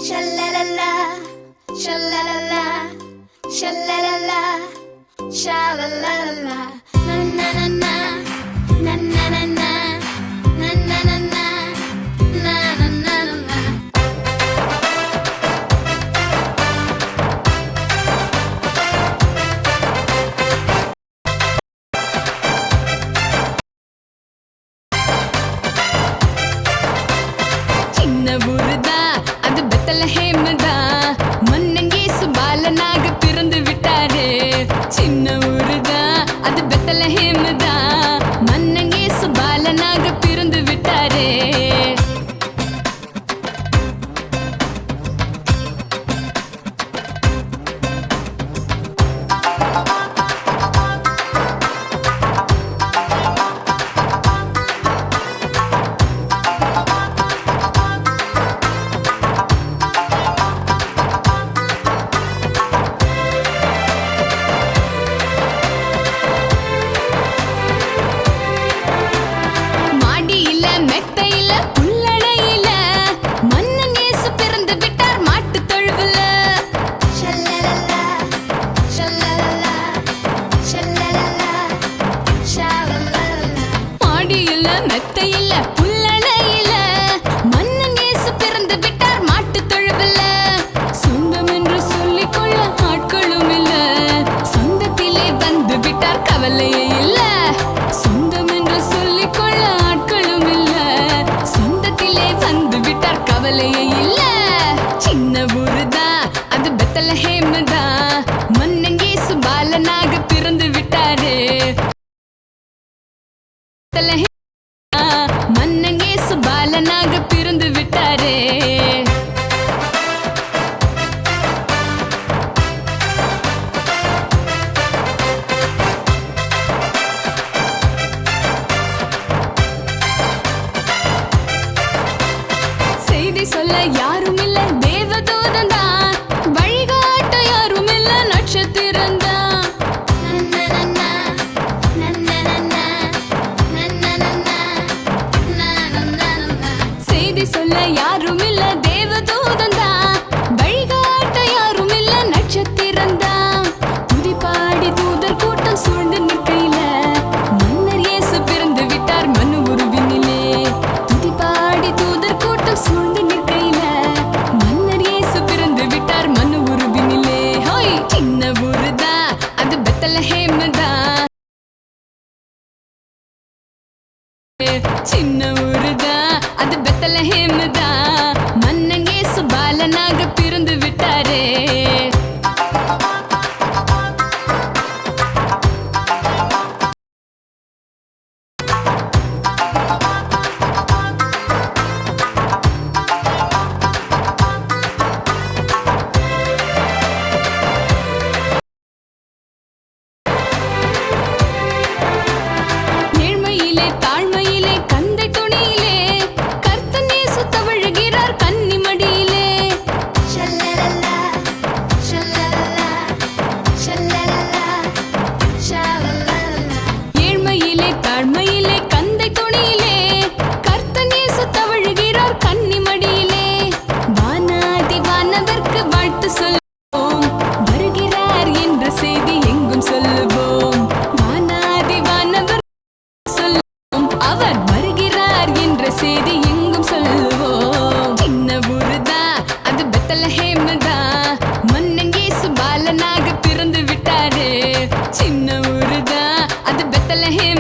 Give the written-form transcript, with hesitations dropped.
Shalalala, shalalala, shalalala, shalalala, na na na na, na na na na, na na na na, na na na na. சின்ன ஊருதா அது பெத்தலஹேம் தான் மன்னன் இயேசு பாலனாக பிறந்து விட்டாரே சின்ன ஊருதா அது பெத்தலஹேம் தான் மன்னன் இயேசு பாலனாக பிறந்து விட்டாரே மாடியில மெத்தையில புல்லணையில மன்னன் இயேசு பிறந்து விட்டார் மாட்டு தொழுவுல ஷல்லலலா ஷல்லலலா ஷல்லலலா ஷல்லலலா மாடியில மெத்தையில புல்லணையில மன்னன் இயேசு பிறந்து விட்டார் மாட்டு தொழுவுல சொந்தம் என்று சொல்லிக் கொள்ள ஆட்களும் இல்ல சொந்தத்திலே வந்து விட்டார் கவலையே இல்ல சொந்தம் என்று சொல்லிக் கொள்ள ஆட்களும் இல்ல சொந்தத்திலே வந்து விட்டார் கவலையே இல்ல சின்ன ஊருதா அது பெத்தலஹேம் தான் மன்னன் இயேசு பாலனாக பிறந்து விட்டாரே பெத்தலஹேம் தான் மன்னன் இயேசு பாலனாக பிறந்து விட்டாரே செய்தி சொல்ல யாரும் இல்ல தேவதூதன் தான் வழிகாட்ட யாரும் இல்ல நட்சத்திரம் தான் செய்தி சொல்ல யாரும் இல்ல தேவதூதன் தான் வழிகாட்ட யாரும் இல்ல நட்சத்திரம் தான் துதிபாடி தூதர் கூட்டம் சூழ்ந்து நிற்கையில மன்னர் இயேசு பிறந்து விட்டார் மனு உருவினிலே துதிபாடி தூதர் கூட்டம் சூழ்ந்து நிற்கையில மன்னர் இயேசு பிறந்து விட்டார் மனு உருவினிலே ஹோய் சின்ன ஊருதா அது பெத்தலஹேம் தான் சின்ன ஊருதா அது பெத்தலஹேம் தான் மன்னன் இயேசு பாலனாக பிறந்து விட்டாரே ஏழ்மையிலே தாழ்மையிலே கந்தை துணியிலே கர்த்தன் இயேசு தவழுகிறார் கன்னிமடியிலே ஷல்லலலா ஷல்லலலா ஷல்லலலா ஷல்லலலா ஏழ்மையிலே தாழ்மையிலே கந்தை துணியிலே கர்த்தன் இயேசு தவழுகிறார் கன்னிமடியிலே வானாதி வானவர்க்கு வாழ்த்து சொல்லுவோம் வருகிறார் என்ற செய்தி எங்கும் சொல்லுவோம் வானாதி வானவர் சொல்லுவோம் அவர் வருகிறார் என்ற செய்தி எங்கும் சொல்லுவோம் சின்ன ஊருதா அது பெத்தலஹேம் தான் மன்னன் இயேசு பாலனாக பிறந்து விட்டாரே சின்ன ஊருதா அது பெத்தலஹேம்